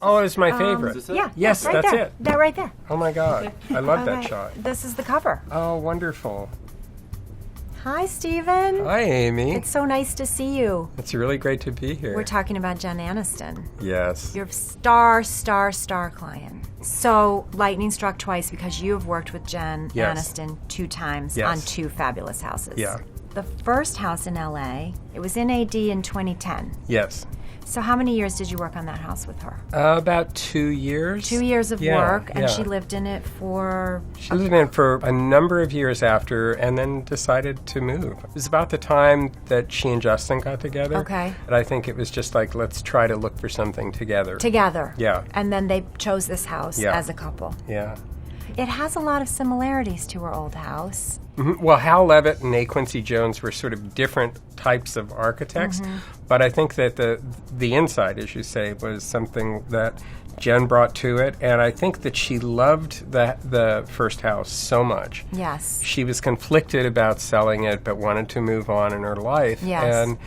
Oh, it's my favorite. Is this it? Yes, right that's there. it. That right there. Oh my God, I love that Okay. shot. This is the cover. Oh, wonderful. Hi, Stephen. Hi, Amy. It's so nice to see you. It's really great to be here. We're talking about Jen Aniston. Yes. Your star client. So, lightning struck twice because you have worked with Jen Yes. Aniston 2 times Yes. on 2 fabulous houses. Yeah. The first house in LA, it was in AD in 2010. Yes. So how many years did you work on that house with her? About 2 years. 2 years of Yeah, work, and yeah. she lived in it for... She lived in it for a number of years after and then decided to move. It was about the time that she and Justin got together. Okay. And I think it was just like, let's try to look for something together. Together. Yeah. And then they chose this house Yeah. as a couple. Yeah. It has a lot of similarities to her old house. Mhm. Well, Hal Levitt and Quincy Jones were sort of different types of architects, but I think that the inside, as you say, was something that Jen brought to it, and I think that she loved the first house so much. Yes. She was conflicted about selling it, but wanted to move on in her life, Yes.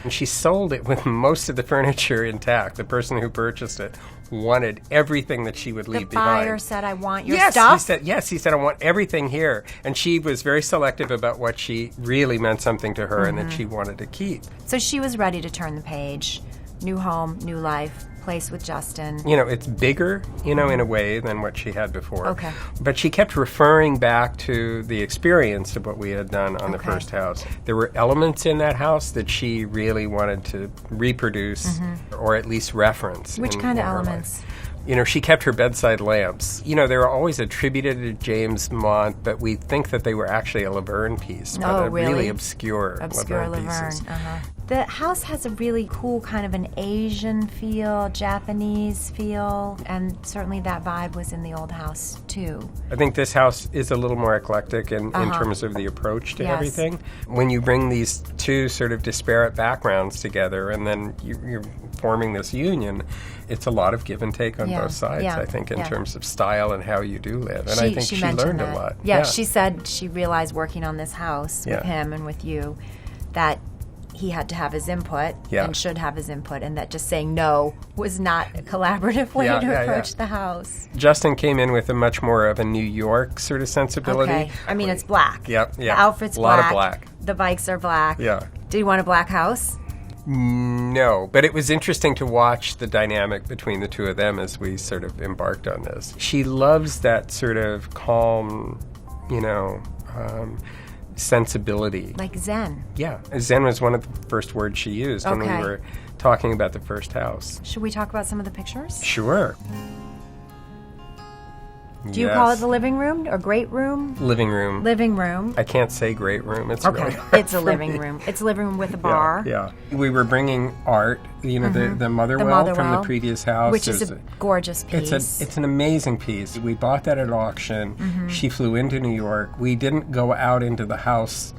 and she sold it with most of the furniture intact. The person who purchased it wanted everything that she would leave The behind. buyer said, I want your Yes, stuff. he said, I want everything here. And she was very selective about what she really meant something to her and that she wanted to keep. So she was ready to turn the page. New home, new life, place with Justin. You know, it's bigger, in a way than what she had before. Okay. But she kept referring back to the experience of what we had done on the Okay. first house. There were elements in that house that she really wanted to reproduce or at least reference. Which in- kind of in her life. elements? She kept her bedside lamps. They were always attributed to James Mont, but we think that they were actually a Laverne piece, but Oh, a really? really obscure Laverne pieces. The house has a really cool kind of an Asian feel, Japanese feel, and certainly that vibe was in the old house too. I think this house is a little more eclectic in terms of the approach to Yes. everything. When you bring these two sort of disparate backgrounds together and then you're forming this union, it's a lot of give and take on Yeah, both sides, yeah, I think, in yeah. terms of style and how you do live. And I think she mentioned learned that. a lot. Yeah, she said she realized working on this house Yeah. with him and with you that he had to have his input Yeah. and should have his input, and that just saying no was not a collaborative way Yeah, to yeah, approach yeah. the house. Justin came in with a much more of a New York sort of sensibility. Okay. I mean, it's black. Yep, yeah. The outfit's A lot black. of black. The bikes are black. Yeah. Do you want a black house? No, but it was interesting to watch the dynamic between the two of them as we sort of embarked on this. She loves that sort of calm, sensibility. Like Zen. Yeah, Zen was one of the first words she used when we Okay. were talking about the first house. Should we talk about some of the pictures? Sure. Do you call it the living room or great room? living room? Living room. I can't say great room. It's Okay, really hard it's a for living me. room. It's a living room with a bar. Yeah, yeah. We were bringing art, the mother The well mother from well, the previous house. which is There's a gorgeous piece. It's an amazing piece. We bought that at auction. She flew into New York. We didn't go out into the house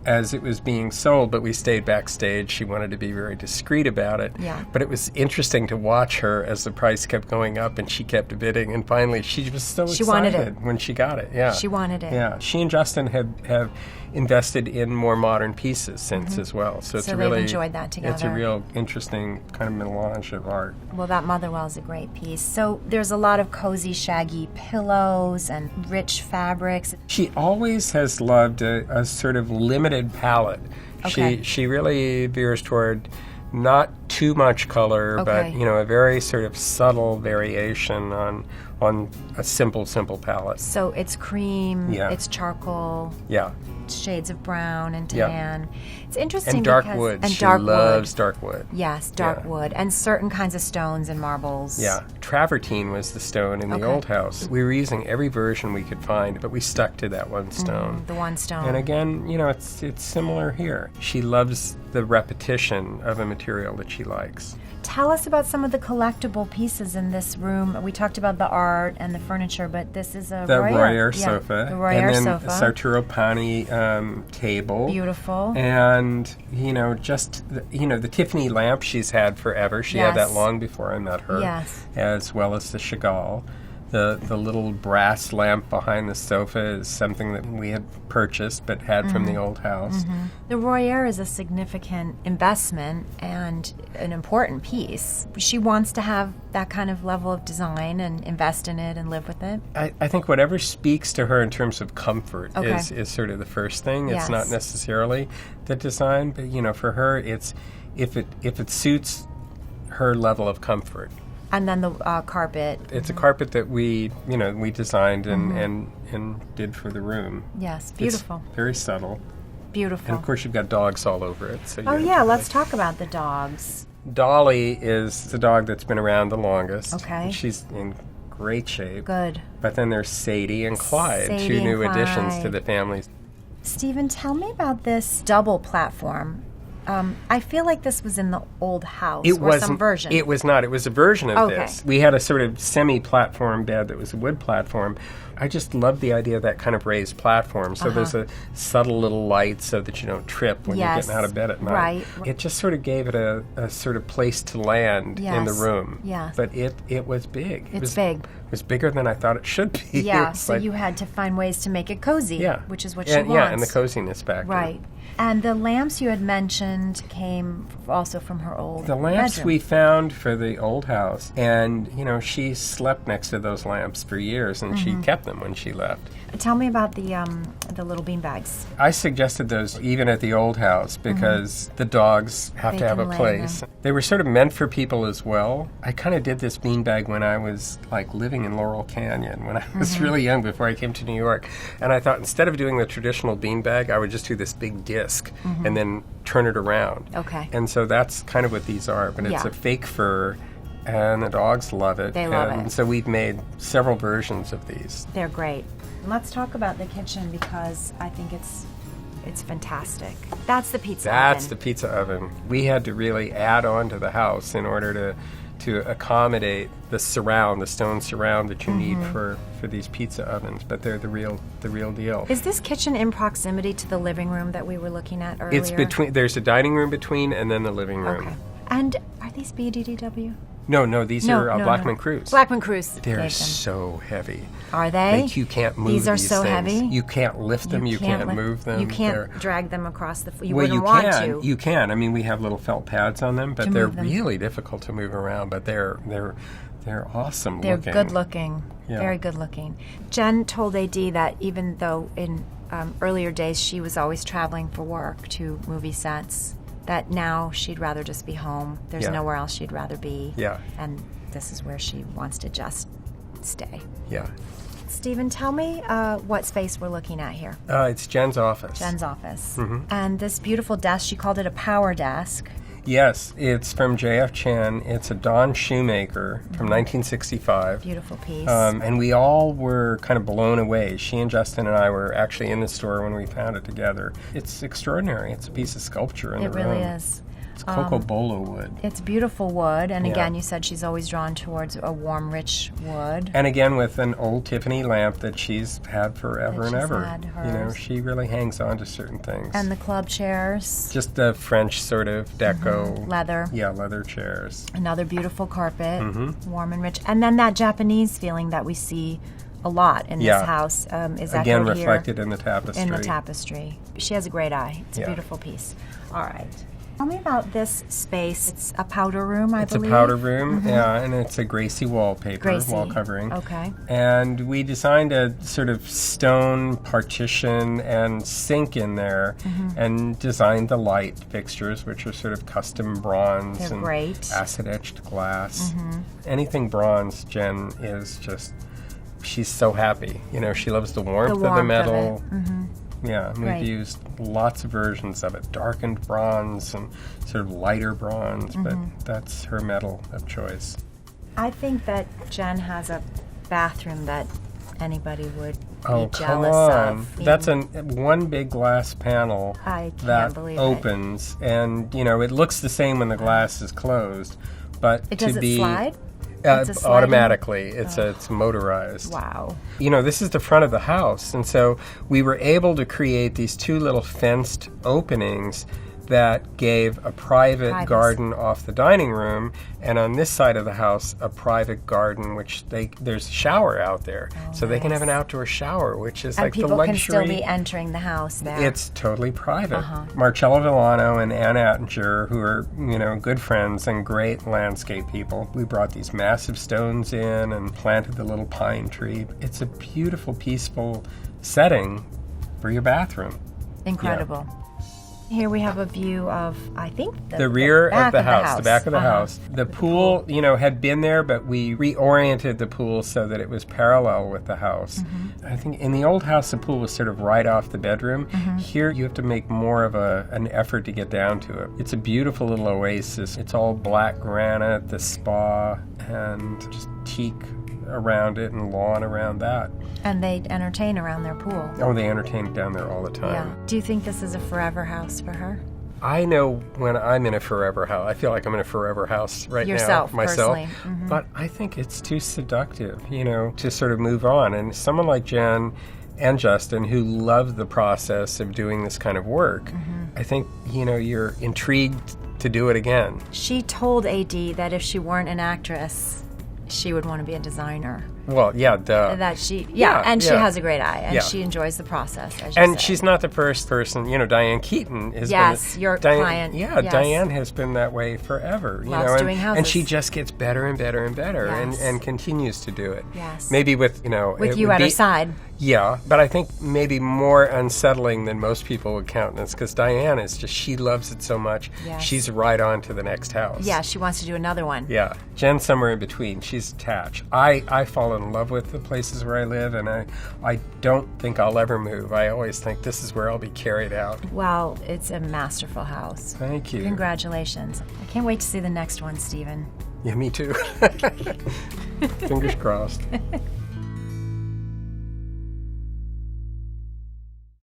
as it was being sold, but we stayed backstage. She wanted to be very discreet about it. Yeah. But it was interesting to watch her as the price kept going up and she kept bidding. And finally, she was so She wanted excited it. when she got it. Yeah. She wanted it. Yeah. She and Justin have invested in more modern pieces since as well. So it's So a they've really enjoyed that It's a together. real interesting kind of melange of art. Well, that Motherwell is a great piece. So there's a lot of cozy, shaggy pillows and rich fabrics. She always has loved a sort of limited palette. Okay. She really veers toward not too much color, but Okay. a very sort of subtle variation on a simple palette. So it's cream, Yeah. it's charcoal, Yeah. shades of brown and Yeah. tan. It's interesting And dark because, wood. And She dark loves wood. dark wood. Yes, dark Yeah. wood and certain kinds of stones and marbles. Yeah, travertine was the stone in the Okay. old house. We were using every version we could find, but we stuck to that one stone. The one stone. And again, it's similar here. She loves the repetition of a material that she likes. Tell us about some of the collectible pieces in this room. We talked about the art and the furniture, but this is a The Royer yeah, sofa, The Royer and then sofa. Sarturo Pani table. Beautiful. And just the Tiffany lamp she's had forever. She had Yes. that long before I met her. Yes. As well as the Chagall. The little brass lamp behind the sofa is something that we had purchased but had from the old house. The Royer is a significant investment and an important piece. She wants to have that kind of level of design and invest in it and live with it. I think whatever speaks to her in terms of comfort is sort of the first thing. It's not necessarily the design, but for her, it's if it suits her level of comfort. And then the carpet. It's a carpet that we designed and did for the room. Yes, beautiful. It's very subtle. Beautiful. And of course, you've got dogs all over it. So let's talk about the dogs. Dolly is the dog that's been around the longest. Okay. She's in great shape. Good. But then there's Sadie and Clyde, two new additions to the family. Stephen, tell me about this double platform. I feel like this was in the old house some version. It was not. It was a version of this. We had a sort of semi-platform bed that was a wood platform. I just love the idea of that kind of raised platform. So there's a subtle little light so that you don't trip when you're getting out of bed at night. Right. It just sort of gave it a sort of place to land in the room. Yes. But it was big. It's big. It was bigger than I thought it should be. Yeah, so you had to find ways to make it cozy, which is what she wants. Yeah, and the coziness factor. Right. And the lamps you had mentioned came also from her old The lamps bedroom. we found for the old house, and, she slept next to those lamps for years, and she kept them when she left. Tell me about the little bean bags. I suggested those even at the old house because the dogs have to have a place. They were sort of meant for people as well. I kind of did this beanbag when I was living in Laurel Canyon when I was really young before I came to New York. And I thought instead of doing the traditional beanbag, I would just do this big disc and then turn it around. Okay. And so that's kind of what these are, but it's a fake fur. And the dogs love it. They love it. So we've made several versions of these. They're great. Let's talk about the kitchen because I think it's fantastic. That's the pizza oven. That's the pizza oven. We had to really add on to the house in order to accommodate the stone surround that you need for these pizza ovens. But they're the real deal. Is this kitchen in proximity to the living room that we were looking at earlier? It's between. There's a dining room between, and then the living room. Okay. And are these BDDW? No, these are Blackman Cruise. Blackman Cruise. They're so heavy. Are they? You can't move these are so things. heavy? You can't lift them. You can't move them. You can't drag them across the floor. You can. You can. I mean, we have little felt pads on them, but they're really difficult to move around. But they're awesome looking. They're good looking. Yeah. Very good looking. Jen told AD that even though in earlier days she was always traveling for work to movie sets, that now she'd rather just be home. There's nowhere else she'd rather be. Yeah. And this is where she wants to just stay. Yeah. Stephen, tell me what space we're looking at here. It's Jen's office. Jen's office. And this beautiful desk, she called it a power desk. Yes, it's from J.F. Chen. It's a Don Shoemaker from 1965. Beautiful piece. And we all were kind of blown away. She and Justin and I were actually in the store when we found it together. It's extraordinary. It's a piece of sculpture in the room. It really is. It's cocobolo wood. It's beautiful wood, and again, you said she's always drawn towards a warm, rich wood. And again, with an old Tiffany lamp that she's had forever and ever. Had hers. She really hangs on to certain things. And the club chairs. Just the French sort of deco. Leather. Yeah, leather chairs. Another beautiful carpet, warm and rich. And then that Japanese feeling that we see a lot in this house is again echoed reflected here in the tapestry. In the tapestry. She has a great eye. It's a beautiful piece. All right. Tell me about this space. It's a powder room, I believe. It's a powder room, and it's a Gracie wallpaper, wall covering. Okay. And we designed a sort of stone partition and sink in there, and designed the light fixtures, which are sort of custom bronze. They're and great. Acid-etched glass. Anything bronze, Jen is just, she's so happy. She loves the warmth of the metal. Yeah, and we've used lots of versions of it, darkened bronze and sort of lighter bronze, but that's her metal of choice. I think that Jen has a bathroom that anybody would be jealous of. That's one big glass panel that opens, and it looks the same when the glass is closed, but does it slide? Automatically. It's motorized. Wow. This is the front of the house, and so we were able to create these two little fenced openings that gave a private garden off the dining room, and on this side of the house, a private garden, which there's a shower out there. So they can have an outdoor shower, which is like the luxury. And people can still be entering the house there. It's totally private. Marcello Villano and Ann Attinger, who are, good friends and great landscape people, we brought these massive stones in and planted the little pine tree. It's a beautiful, peaceful setting for your bathroom. Incredible. Yeah. Here we have a view of, I think, the rear of the house, the back of the house. The pool, had been there, but we reoriented the pool so that it was parallel with the house. I think in the old house, the pool was sort of right off the bedroom. Here, you have to make more of an effort to get down to it. It's a beautiful little oasis. It's all black granite, the spa, and just teak around it and lawn around that. And they entertain around their pool. Oh, they entertain down there all the time. Yeah. Do you think this is a forever house for her? I know when I'm in a forever house. I feel like I'm in a forever house right now. Myself. Personally. But I think it's too seductive, to sort of move on. And someone like Jen and Justin, who love the process of doing this kind of work, I think, you're intrigued to do it again. She told AD that if she weren't an actress, she would want to be a designer. Well, yeah, duh. That she has a great eye, and she enjoys the process. As you and say. She's not the first person. Diane Keaton has been. Your client. Yeah, yes. Diane has been that way forever. Doing houses. And she just gets better and better and better, and continues to do it. Yes. Maybe with you at her side. Yeah, but I think maybe more unsettling than most people would countenance, because Diane is she loves it so much. Yes. She's right on to the next house. Yeah, she wants to do another one. Yeah. Jen's somewhere in between. She's attached. I fall in love with the places where I live, and I don't think I'll ever move. I always think this is where I'll be carried out. Well, it's a masterful house. Thank you. Congratulations. I can't wait to see the next one, Stephen. Yeah, me too. Fingers crossed.